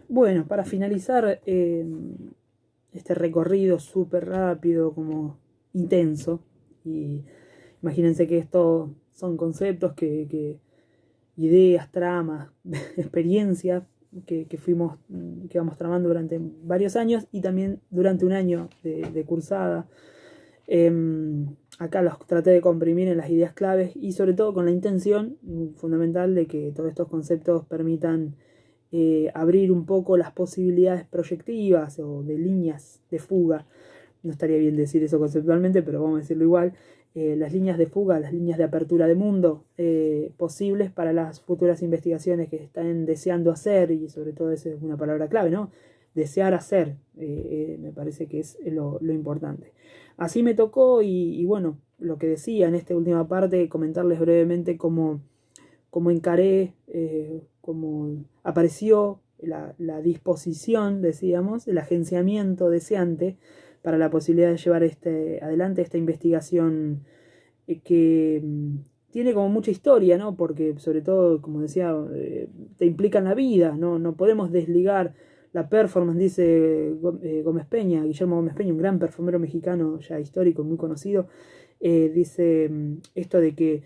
Bueno, para finalizar este recorrido súper rápido, como intenso, y imagínense que esto son conceptos ideas, tramas, experiencias que vamos tramando durante varios años y también durante un año de cursada. Acá los traté de comprimir en las ideas claves y sobre todo con la intención fundamental de que todos estos conceptos permitan abrir un poco las posibilidades proyectivas o de líneas de fuga. No estaría bien decir eso conceptualmente, pero vamos a decirlo igual. Las líneas de fuga, las líneas de apertura de mundo posibles para las futuras investigaciones que están deseando hacer, y sobre todo esa es una palabra clave, ¿no? Desear hacer, me parece que es lo importante. Así me tocó y bueno, lo que decía en esta última parte, comentarles brevemente cómo encaré, cómo apareció la disposición, decíamos, el agenciamiento deseante para la posibilidad de llevar adelante esta investigación que tiene como mucha historia, ¿no? Porque sobre todo, como decía, te implica en la vida, ¿no? No podemos desligar la performance, dice Gómez Peña, Guillermo Gómez Peña, un gran performero mexicano ya histórico, muy conocido, dice esto de que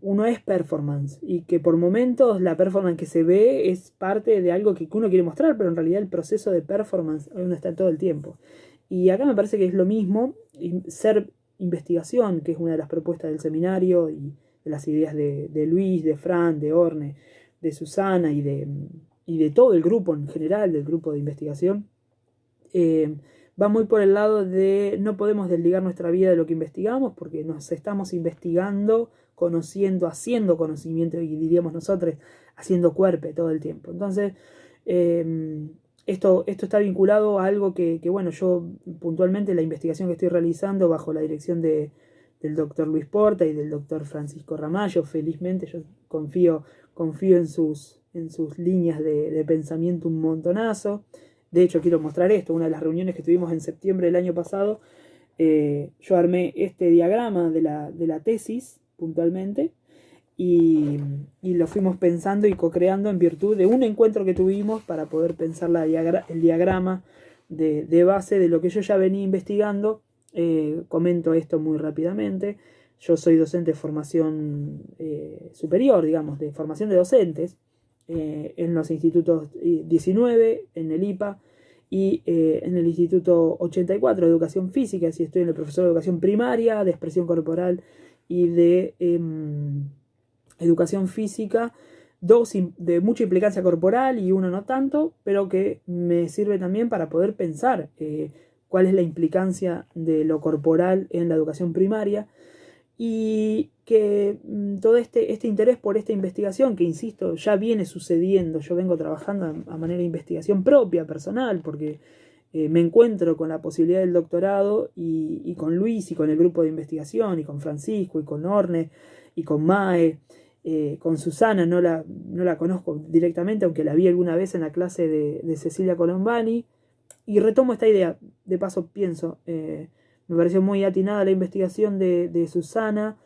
uno es performance y que por momentos la performance que se ve es parte de algo que uno quiere mostrar, pero en realidad el proceso de performance uno está todo el tiempo. Y acá me parece que es lo mismo, ser investigación, que es una de las propuestas del seminario y de las ideas de Luis, de Fran, de Orne, de Susana y de todo el grupo en general, del grupo de investigación, va muy por el lado de no podemos desligar nuestra vida de lo que investigamos, porque nos estamos investigando, conociendo, haciendo conocimiento, y diríamos nosotros, haciendo cuerpo todo el tiempo. Entonces, esto está vinculado a algo que, bueno, yo puntualmente la investigación que estoy realizando bajo la dirección del doctor Luis Porta y del doctor Francisco Ramallo, felizmente yo confío en sus líneas de pensamiento un montonazo. De hecho, quiero mostrar esto, una de las reuniones que tuvimos en septiembre del año pasado, yo armé este diagrama de la tesis, puntualmente, y lo fuimos pensando y co-creando en virtud de un encuentro que tuvimos para poder pensar el diagrama de base de lo que yo ya venía investigando. Comento esto muy rápidamente. Yo soy docente de formación superior, digamos, de formación de docentes, en los institutos 19, en el IPA, y en el Instituto 84 de Educación Física, así estoy en el profesor de Educación Primaria, de Expresión Corporal y de Educación Física, dos de mucha implicancia corporal y uno no tanto, pero que me sirve también para poder pensar cuál es la implicancia de lo corporal en la educación primaria, y que todo este interés por esta investigación, que insisto, ya viene sucediendo, yo vengo trabajando a manera de investigación propia, personal, porque me encuentro con la posibilidad del doctorado y con Luis y con el grupo de investigación y con Francisco y con Orne y con Mae, con Susana, no la conozco directamente, aunque la vi alguna vez en la clase de Cecilia Colombani, y retomo esta idea, de paso pienso, me pareció muy atinada la investigación de Susana,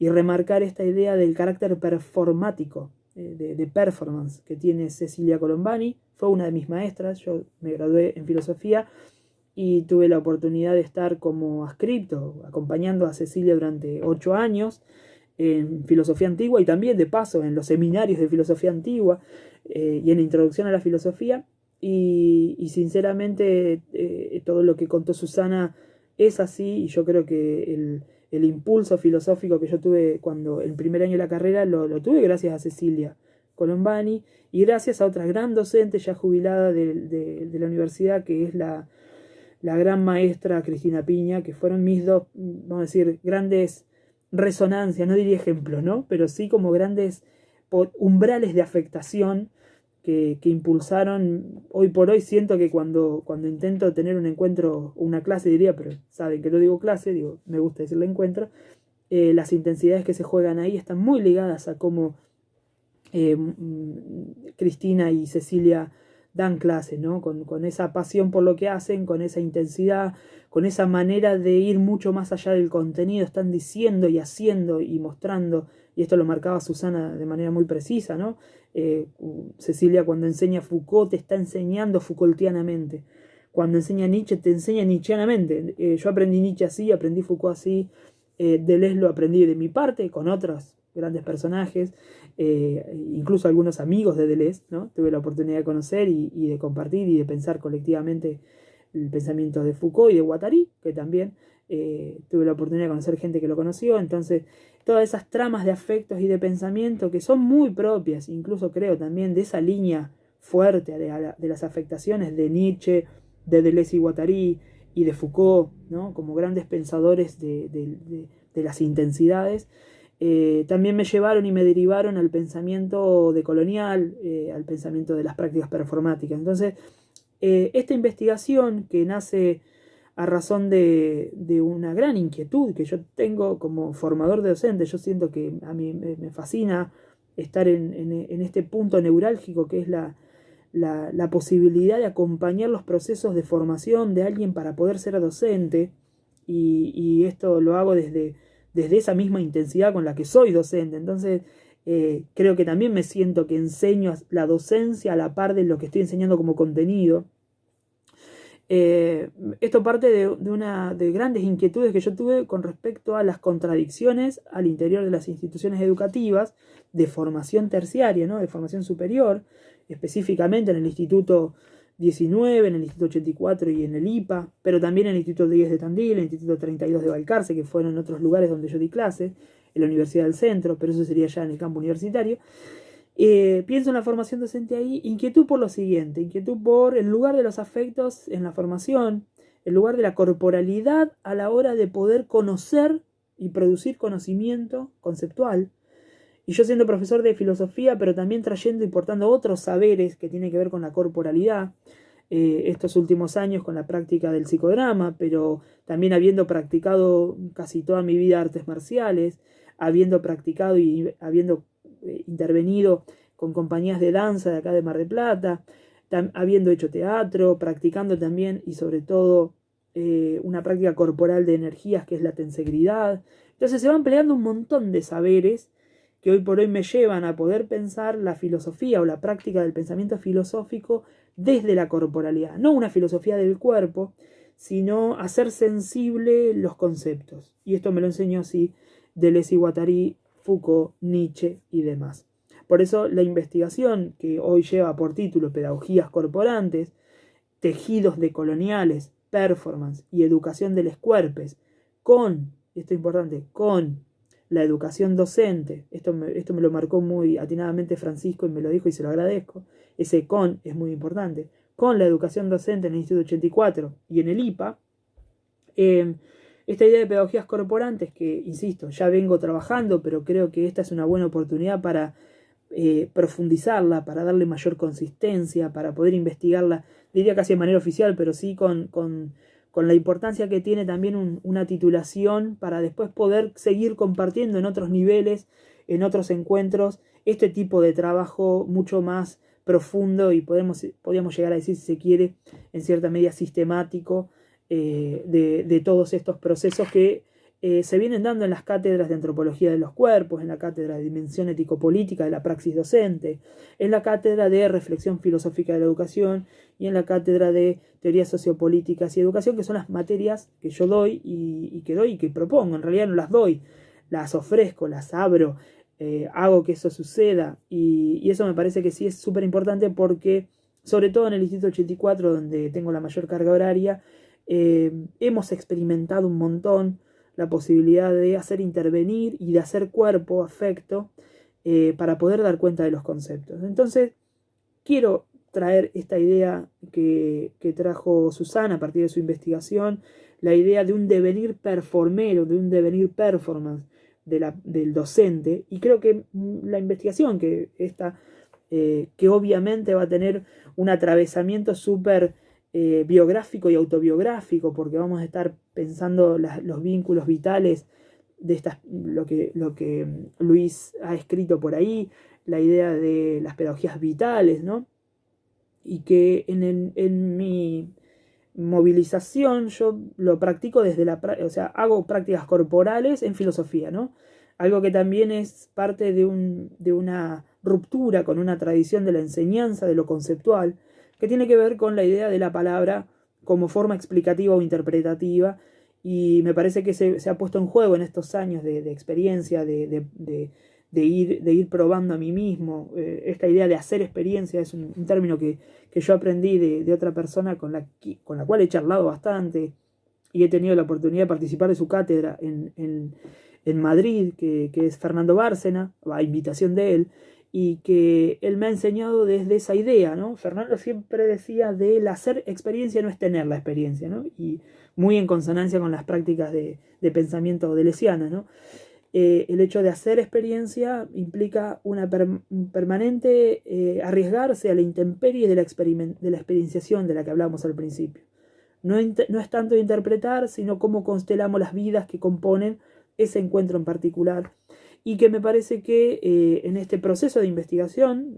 y remarcar esta idea del carácter performático, de performance, que tiene Cecilia Colombani. Fue una de mis maestras, yo me gradué en filosofía y tuve la oportunidad de estar como adscripto, acompañando a Cecilia durante 8 años en filosofía antigua, y también de paso en los seminarios de filosofía antigua y en introducción a la filosofía. Y sinceramente todo lo que contó Susana es así, y yo creo que el impulso filosófico que yo tuve cuando el primer año de la carrera lo tuve gracias a Cecilia Colombani y gracias a otra gran docente ya jubilada de la universidad, que es la gran maestra Cristina Piña, que fueron mis dos, vamos a decir, grandes resonancias, no diría ejemplos, ¿no? Pero sí como grandes umbrales de afectación que impulsaron. Hoy por hoy siento que cuando intento tener un encuentro, una clase, diría, pero saben que no digo clase, digo, me gusta decirle encuentro, las intensidades que se juegan ahí están muy ligadas a cómo Cristina y Cecilia dan clase, ¿no? Con esa pasión por lo que hacen, con esa intensidad, con esa manera de ir mucho más allá del contenido, están diciendo y haciendo y mostrando y esto lo marcaba Susana de manera muy precisa, ¿no? Cecilia, cuando enseña Foucault, te está enseñando Foucaultianamente. Cuando enseña Nietzsche, te enseña nietzscheanamente. Yo aprendí Nietzsche así, aprendí Foucault así, Deleuze lo aprendí de mi parte, con otros grandes personajes, incluso algunos amigos de Deleuze, ¿no? Tuve la oportunidad de conocer y de compartir y de pensar colectivamente el pensamiento de Foucault y de Guattari, que también tuve la oportunidad de conocer gente que lo conoció. Entonces, todas esas tramas de afectos y de pensamiento que son muy propias, incluso creo también de esa línea fuerte de las afectaciones de Nietzsche, de Deleuze y Guattari y de Foucault, ¿no? Como grandes pensadores de las intensidades, también me llevaron y me derivaron al pensamiento decolonial, al pensamiento de las prácticas performáticas. Entonces, esta investigación que nace a razón de una gran inquietud que yo tengo como formador de docentes, yo siento que a mí me fascina estar en este punto neurálgico que es la posibilidad de acompañar los procesos de formación de alguien para poder ser docente, y esto lo hago desde esa misma intensidad con la que soy docente. Entonces, creo que también me siento que enseño la docencia a la par de lo que estoy enseñando como contenido. Esto parte de grandes inquietudes que yo tuve con respecto a las contradicciones al interior de las instituciones educativas de formación terciaria, ¿no? De formación superior, específicamente en el Instituto 19, en el Instituto 84 y en el IPA, pero también en el Instituto 10 de Tandil, en el Instituto 32 de Balcarce, que fueron otros lugares donde yo di clase, en la Universidad del Centro, pero eso sería ya en el campo universitario. Pienso en la formación docente ahí, inquietud por lo siguiente, inquietud por el lugar de los afectos en la formación, el lugar de la corporalidad a la hora de poder conocer y producir conocimiento conceptual. Y yo siendo profesor de filosofía, pero también trayendo y portando otros saberes que tienen que ver con la corporalidad, estos últimos años con la práctica del psicodrama, pero también habiendo practicado casi toda mi vida artes marciales, habiendo practicado y habiendo intervenido con compañías de danza de acá de Mar del Plata, habiendo hecho teatro, practicando también y sobre todo una práctica corporal de energías que es la tensegridad. Entonces se van peleando un montón de saberes que hoy por hoy me llevan a poder pensar la filosofía o la práctica del pensamiento filosófico desde la corporalidad, no una filosofía del cuerpo, sino hacer sensible los conceptos. Y esto me lo enseñó así Deleuze y Guattari, Foucault, Nietzsche y demás. Por eso la investigación que hoy lleva por título Pedagogías Corporantes, Tejidos decoloniales, Performance y Educación de les Cuerpes, con, esto es importante, con la educación docente, esto me lo marcó muy atinadamente Francisco y me lo dijo y se lo agradezco, ese con es muy importante, con la educación docente en el Instituto 84 y en el IPA, esta idea de pedagogías corporantes que, insisto, ya vengo trabajando, pero creo que esta es una buena oportunidad para profundizarla, para darle mayor consistencia, para poder investigarla, diría casi de manera oficial, pero sí con la importancia que tiene también una titulación para después poder seguir compartiendo en otros niveles, en otros encuentros, este tipo de trabajo mucho más profundo y podríamos llegar a decir, si se quiere, en cierta medida sistemático, de todos estos procesos que se vienen dando en las cátedras de antropología de los cuerpos, en la cátedra de dimensión ético-política de la praxis docente, en la cátedra de reflexión filosófica de la educación y en la cátedra de teorías sociopolíticas y educación, que son las materias que yo doy y que propongo. En realidad no las doy, las ofrezco, las abro, hago que eso suceda, y eso me parece que sí es súper importante porque, sobre todo en el Instituto 84, donde tengo la mayor carga horaria, hemos experimentado un montón la posibilidad de hacer intervenir y de hacer cuerpo, afecto, para poder dar cuenta de los conceptos. Entonces, quiero traer esta idea que trajo Susana a partir de su investigación, la idea de un devenir performero, de un devenir performance del docente, y creo que la investigación que obviamente va a tener un atravesamiento súper biográfico y autobiográfico, porque vamos a estar pensando los vínculos vitales de lo que Luis ha escrito por ahí, la idea de las pedagogías vitales, ¿no? Y que en mi movilización yo lo practico desde o sea, hago prácticas corporales en filosofía, ¿no? algo que también es parte de una ruptura con una tradición de la enseñanza, de lo conceptual, que tiene que ver con la idea de la palabra como forma explicativa o interpretativa, y me parece que se ha puesto en juego en estos años de experiencia, de ir probando a mí mismo. Esta idea de hacer experiencia es un término que yo aprendí de otra persona con la cual he charlado bastante, y he tenido la oportunidad de participar de su cátedra en Madrid, que es Fernando Bárcena, a invitación de él, y que él me ha enseñado desde esa idea, ¿no? Fernando siempre decía del hacer experiencia no es tener la experiencia, ¿no? Y muy en consonancia con las prácticas de pensamiento deleuziana, ¿no? El hecho de hacer experiencia implica una permanente arriesgarse a la intemperie de la experienciación de la que hablamos al principio. No es tanto interpretar, sino cómo constelamos las vidas que componen ese encuentro en particular. Y que me parece que en este proceso de investigación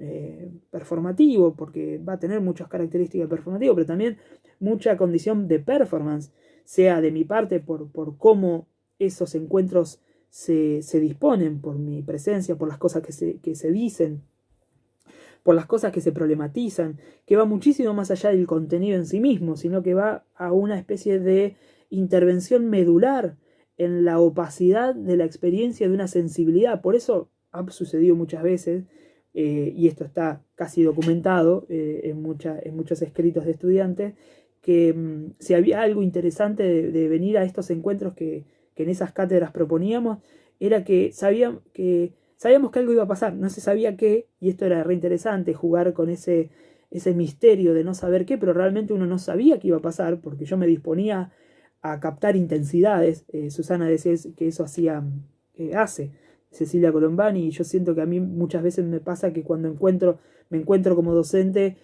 performativo, porque va a tener muchas características performativas, pero también mucha condición de performance, sea de mi parte por cómo esos encuentros se disponen, por mi presencia, por las cosas que se dicen, por las cosas que se problematizan, que va muchísimo más allá del contenido en sí mismo, sino que va a una especie de intervención medular en la opacidad de la experiencia de una sensibilidad. Por eso ha sucedido muchas veces, y esto está casi documentado en muchos escritos de estudiantes, que si había algo interesante de venir a estos encuentros que en esas cátedras proponíamos, era que sabíamos que algo iba a pasar, no se sabía qué, y esto era re interesante, jugar con ese misterio de no saber qué, pero realmente uno no sabía qué iba a pasar, porque yo me disponía a captar intensidades. Susana decía que eso hace Cecilia Colombani, y yo siento que a mí muchas veces me pasa que cuando me encuentro como docente,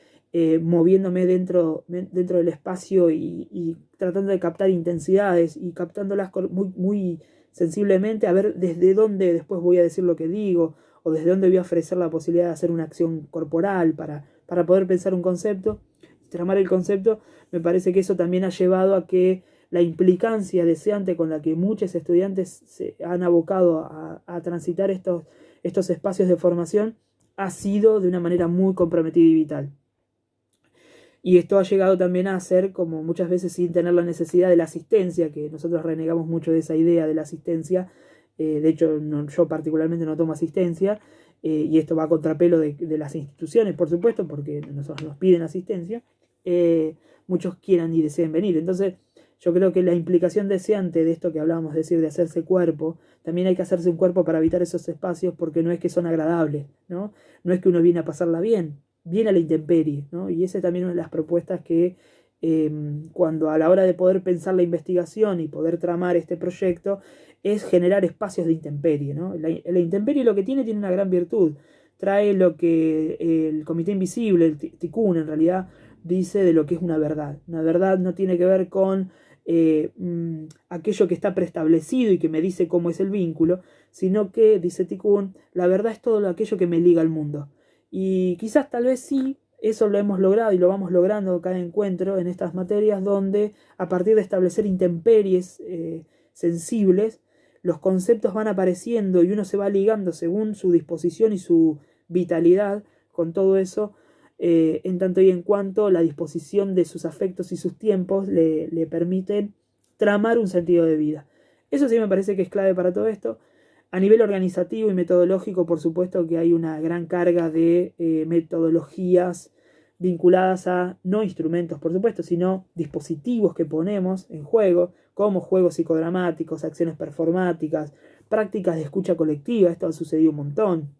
moviéndome dentro del espacio y tratando de captar intensidades y captándolas muy, muy sensiblemente, a ver desde dónde después voy a decir lo que digo, o desde dónde voy a ofrecer la posibilidad de hacer una acción corporal para poder pensar un concepto, tramar el concepto. Me parece que eso también ha llevado a que la implicancia deseante con la que muchos estudiantes se han abocado a transitar estos espacios de formación ha sido de una manera muy comprometida y vital. Y esto ha llegado también a ser, como muchas veces sin tener la necesidad de la asistencia, que nosotros renegamos mucho de esa idea de la asistencia. De hecho, yo particularmente no tomo asistencia, y esto va a contrapelo de las instituciones, por supuesto, porque nosotros nos piden asistencia. Muchos quieran y deseen venir. Entonces, yo creo que la implicación deseante de esto que hablábamos, es decir, de hacerse cuerpo, también hay que hacerse un cuerpo para habitar esos espacios, porque no es que son agradables, ¿no? No es que uno viene a pasarla bien, viene a la intemperie, ¿no? Y esa es también una de las propuestas que cuando a la hora de poder pensar la investigación y poder tramar este proyecto, es generar espacios de intemperie, ¿no? La intemperie lo que tiene una gran virtud. Trae lo que el Comité Invisible, el Tikkun en realidad, dice de lo que es una verdad. Una verdad no tiene que ver con aquello que está preestablecido y que me dice cómo es el vínculo, sino que, dice Tikkun, la verdad es todo aquello que me liga al mundo. Y quizás tal vez sí, eso lo hemos logrado y lo vamos logrando cada encuentro en estas materias, donde a partir de establecer intemperies sensibles, los conceptos van apareciendo y uno se va ligando según su disposición y su vitalidad con todo eso, en tanto y en cuanto la disposición de sus afectos y sus tiempos le permiten tramar un sentido de vida. Eso sí me parece que es clave para todo esto. A nivel organizativo y metodológico, por supuesto que hay una gran carga de metodologías vinculadas a no instrumentos, por supuesto, sino dispositivos que ponemos en juego, como juegos psicodramáticos, acciones performáticas, prácticas de escucha colectiva. Esto ha sucedido un montón.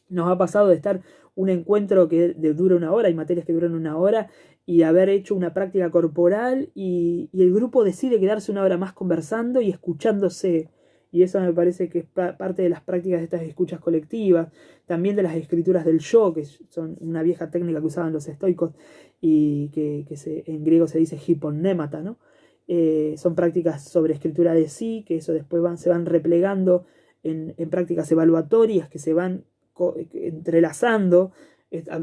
Nos ha pasado de estar un encuentro que dura 1 hora, hay materias que duran 1 hora, y haber hecho una práctica corporal y el grupo decide quedarse 1 hora más conversando y escuchándose. Y eso me parece que es parte de las prácticas de estas escuchas colectivas, también de las escrituras del yo, que son una vieja técnica que usaban los estoicos y que en griego se dice hyponnēmata, ¿no? Son prácticas sobre escritura de sí, que eso después se van replegando en prácticas evaluatorias que se van entrelazando.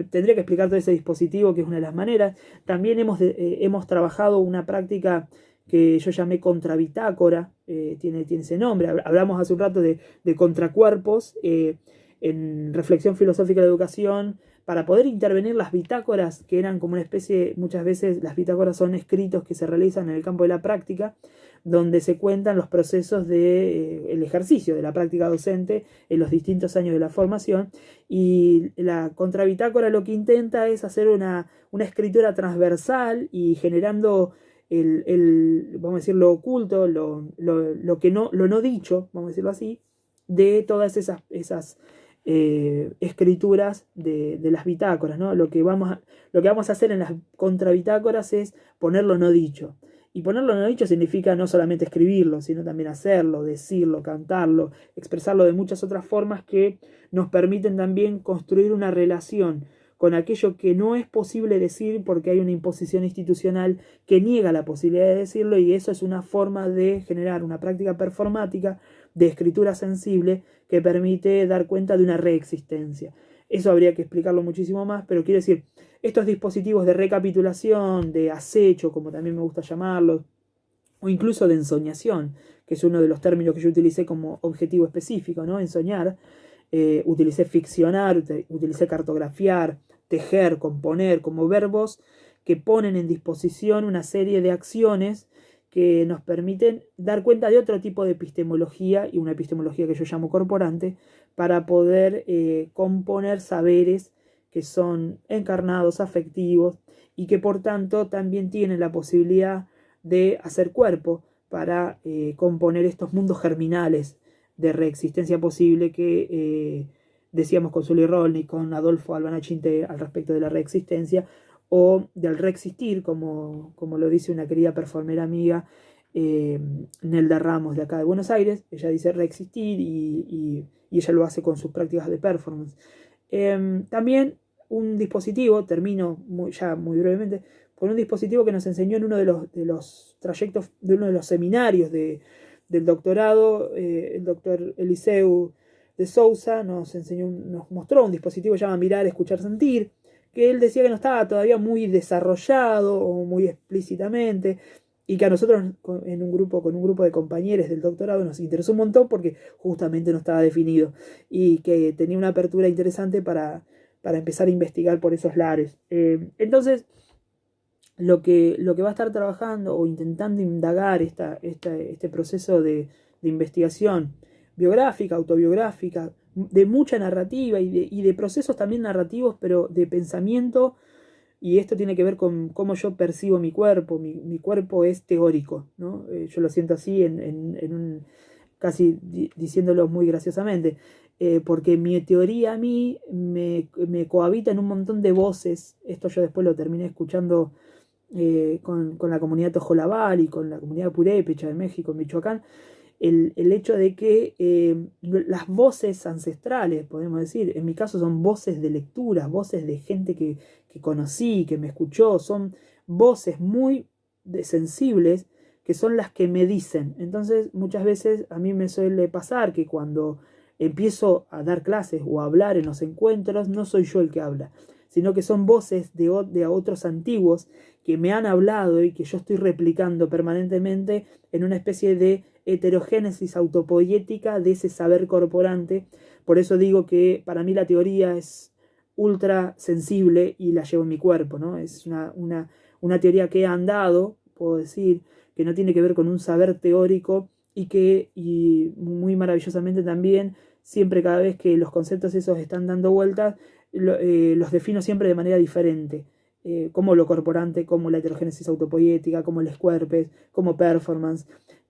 Tendría que explicar todo ese dispositivo, que es una de las maneras. También hemos trabajado una práctica que yo llamé contrabitácora, tiene ese nombre. Hablamos hace un rato de contracuerpos en Reflexión Filosófica de la Educación, para poder intervenir las bitácoras, que eran como una especie, muchas veces las bitácoras son escritos que se realizan en el campo de la práctica, donde se cuentan los procesos del ejercicio de la práctica docente en los distintos años de la formación, y la contrabitácora lo que intenta es hacer una escritura transversal y generando vamos a decir, lo oculto, lo que no, lo no dicho, vamos a decirlo así, de todas esas escrituras de las bitácoras, ¿no? Lo que vamos a hacer en las contrabitácoras es ponerlo no dicho. Y ponerlo no dicho significa no solamente escribirlo, sino también hacerlo, decirlo, cantarlo, expresarlo de muchas otras formas que nos permiten también construir una relación con aquello que no es posible decir porque hay una imposición institucional que niega la posibilidad de decirlo, y eso es una forma de generar una práctica performática de escritura sensible que permite dar cuenta de una reexistencia. Eso habría que explicarlo muchísimo más, pero quiero decir, estos dispositivos de recapitulación, de acecho, como también me gusta llamarlos, o incluso de ensoñación, que es uno de los términos que yo utilicé como objetivo específico, ¿no? Ensoñar, utilicé ficcionar, utilicé cartografiar, tejer, componer, como verbos que ponen en disposición una serie de acciones que nos permiten dar cuenta de otro tipo de epistemología, y una epistemología que yo llamo corporante, para poder componer saberes que son encarnados, afectivos, y que por tanto también tienen la posibilidad de hacer cuerpo para componer estos mundos germinales de reexistencia posible que decíamos con Sully Rolnik, con Adolfo Albanachinte al respecto de la reexistencia, o del reexistir, como lo dice una querida performera amiga, Nelda Ramos, de acá de Buenos Aires. Ella dice reexistir y ella lo hace con sus prácticas de performance. También un dispositivo, termino ya muy brevemente, con un dispositivo que nos enseñó en uno de los trayectos, de uno de los seminarios del doctorado, el doctor Eliseu de Sousa nos mostró un dispositivo que se llama Mirar, Escuchar, Sentir, que él decía que no estaba todavía muy desarrollado o muy explícitamente, y que a nosotros con un grupo de compañeros del doctorado nos interesó un montón porque justamente no estaba definido y que tenía una apertura interesante para empezar a investigar por esos lares. Entonces, lo que va a estar trabajando o intentando indagar este proceso de investigación biográfica, autobiográfica, de mucha narrativa y de procesos también narrativos, pero de pensamiento, y esto tiene que ver con cómo yo percibo mi cuerpo. Mi cuerpo es teórico, ¿no? Yo lo siento así, casi diciéndolo muy graciosamente, porque mi teoría a mí me cohabita en un montón de voces. Esto yo después lo terminé escuchando con la comunidad Tojolabal y con la comunidad Purépecha de México, en Michoacán, el hecho de que las voces ancestrales, podemos decir, en mi caso son voces de lectura, voces de gente que conocí, que me escuchó, son voces muy sensibles, que son las que me dicen. Entonces muchas veces a mí me suele pasar que cuando empiezo a dar clases o a hablar en los encuentros, no soy yo el que habla, sino que son voces de otros antiguos que me han hablado y que yo estoy replicando permanentemente en una especie de heterogénesis autopoética de ese saber corporante. Por eso digo que para mí la teoría es ultra sensible y la llevo en mi cuerpo, ¿no? Es una teoría que he andado, puedo decir, que no tiene que ver con un saber teórico, y muy maravillosamente también, siempre cada vez que los conceptos esos están dando vueltas, los defino siempre de manera diferente, como lo corporante, como la heterogénesis autopoética, como el squarepes, como performance,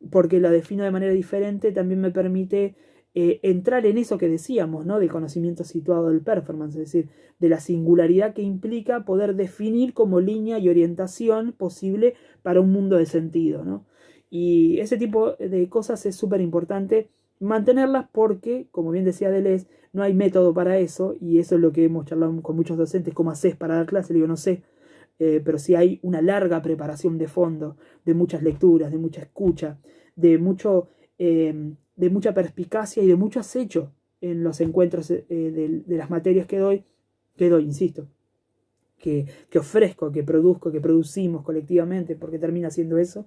porque la defino de manera diferente también me permite entrar en eso que decíamos, ¿no? Del conocimiento situado del performance, es decir, de la singularidad que implica poder definir como línea y orientación posible para un mundo de sentido, ¿no? Y ese tipo de cosas es súper importante mantenerlas porque, como bien decía Deleuze, no hay método para eso, y eso es lo que hemos charlado con muchos docentes: ¿cómo haces para dar clase? Le digo, no sé, pero sí hay una larga preparación de fondo, de muchas lecturas, de mucha escucha, de mucha perspicacia y de mucho acecho en los encuentros de las materias que doy, insisto. que ofrezco, que produzco, que producimos colectivamente, porque termina siendo eso,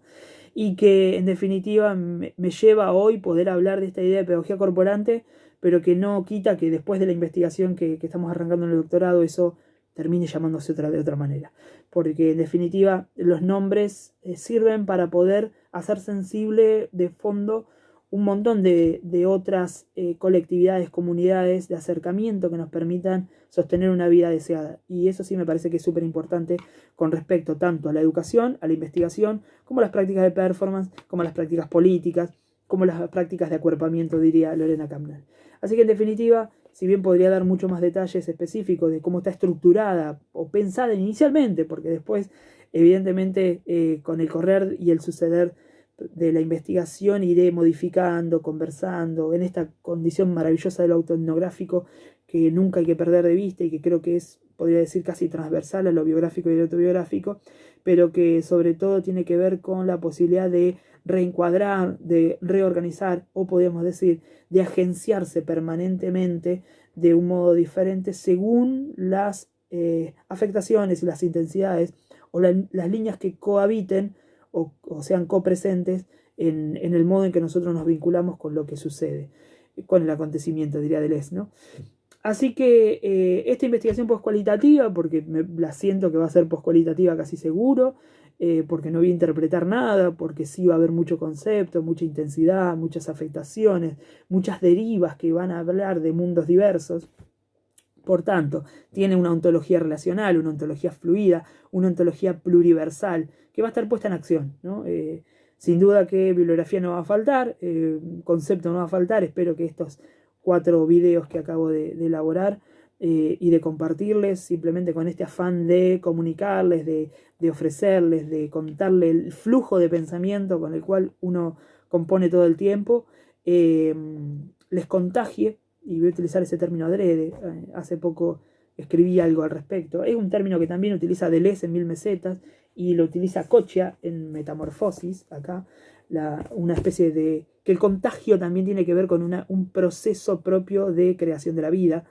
y que en definitiva me lleva a hoy poder hablar de esta idea de pedagogía corporante, pero que no quita que después de la investigación que estamos arrancando en el doctorado, eso termine llamándose de otra manera. Porque en definitiva los nombres sirven para poder hacer sensible de fondo un montón de otras colectividades, comunidades de acercamiento que nos permitan sostener una vida deseada. Y eso sí me parece que es súper importante con respecto tanto a la educación, a la investigación, como a las prácticas de performance, como a las prácticas políticas, como a las prácticas de acuerpamiento, diría Lorena Camnal. Así que en definitiva, si bien podría dar mucho más detalles específicos de cómo está estructurada o pensada inicialmente, porque después, evidentemente, con el correr y el suceder de la investigación iré modificando, conversando, en esta condición maravillosa de lo autoetnográfico que nunca hay que perder de vista y que creo que es, podría decir, casi transversal a lo biográfico y lo autobiográfico, pero que sobre todo tiene que ver con la posibilidad de reencuadrar, de reorganizar o podríamos decir de agenciarse permanentemente de un modo diferente según las afectaciones y las intensidades o las líneas que cohabiten o sean copresentes en el modo en que nosotros nos vinculamos con lo que sucede, con el acontecimiento, diría Deleuze, ¿no? Así que esta investigación poscualitativa, porque la siento que va a ser poscualitativa casi seguro, porque no voy a interpretar nada, porque sí va a haber mucho concepto, mucha intensidad, muchas afectaciones, muchas derivas que van a hablar de mundos diversos. Por tanto, tiene una ontología relacional, una ontología fluida, una ontología pluriversal, que va a estar puesta en acción, ¿no? Sin duda que bibliografía no va a faltar, concepto no va a faltar, espero que estos 4 videos que acabo de elaborar y de compartirles, simplemente con este afán de comunicarles, de ofrecerles, de contarles el flujo de pensamiento con el cual uno compone todo el tiempo, les contagie, y voy a utilizar ese término adrede, hace poco escribí algo al respecto, es un término que también utiliza Deleuze en 1000 mesetas, y lo utiliza Cocha en Metamorfosis, acá, una especie de... que el contagio también tiene que ver con un proceso propio de creación de la vida,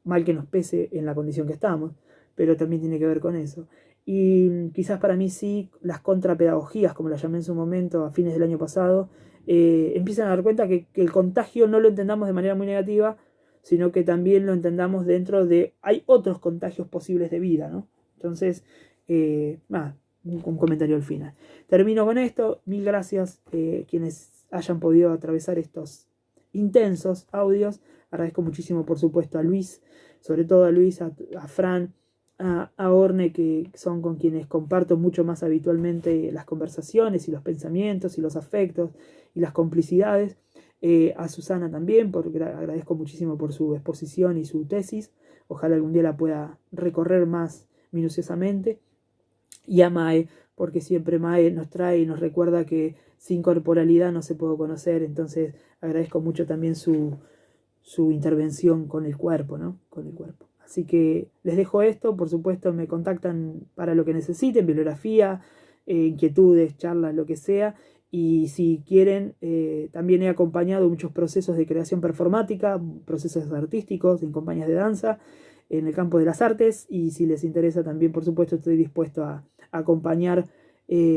mal que nos pese en la condición que estamos, pero también tiene que ver con eso. Y quizás para mí sí, las contrapedagogías, como las llamé en su momento a fines del año pasado, empiezan a dar cuenta que el contagio no lo entendamos de manera muy negativa, sino que también lo entendamos dentro de... hay otros contagios posibles de vida, ¿no? Entonces, un comentario al final. Termino con esto. Mil gracias quienes hayan podido atravesar estos intensos audios. Agradezco muchísimo, por supuesto, a Luis, sobre todo a Luis, a Fran, a Orne, que son con quienes comparto mucho más habitualmente las conversaciones y los pensamientos y los afectos y las complicidades. A Susana también, porque agradezco muchísimo por su exposición y su tesis. Ojalá algún día la pueda recorrer más minuciosamente. Y a Mae, porque siempre Mae nos trae y nos recuerda que sin corporalidad no se puede conocer. Entonces agradezco mucho también su intervención con el cuerpo, ¿no? Con el cuerpo. Así que les dejo esto, por supuesto me contactan para lo que necesiten, bibliografía, inquietudes, charlas, lo que sea. Y si quieren, también he acompañado muchos procesos de creación performática, procesos artísticos en compañías de danza, en el campo de las artes, y si les interesa también, por supuesto, estoy dispuesto a acompañar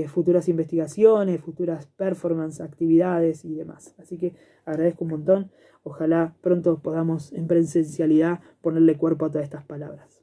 futuras investigaciones, futuras performance, actividades y demás. Así que agradezco un montón. Ojalá pronto podamos en presencialidad ponerle cuerpo a todas estas palabras.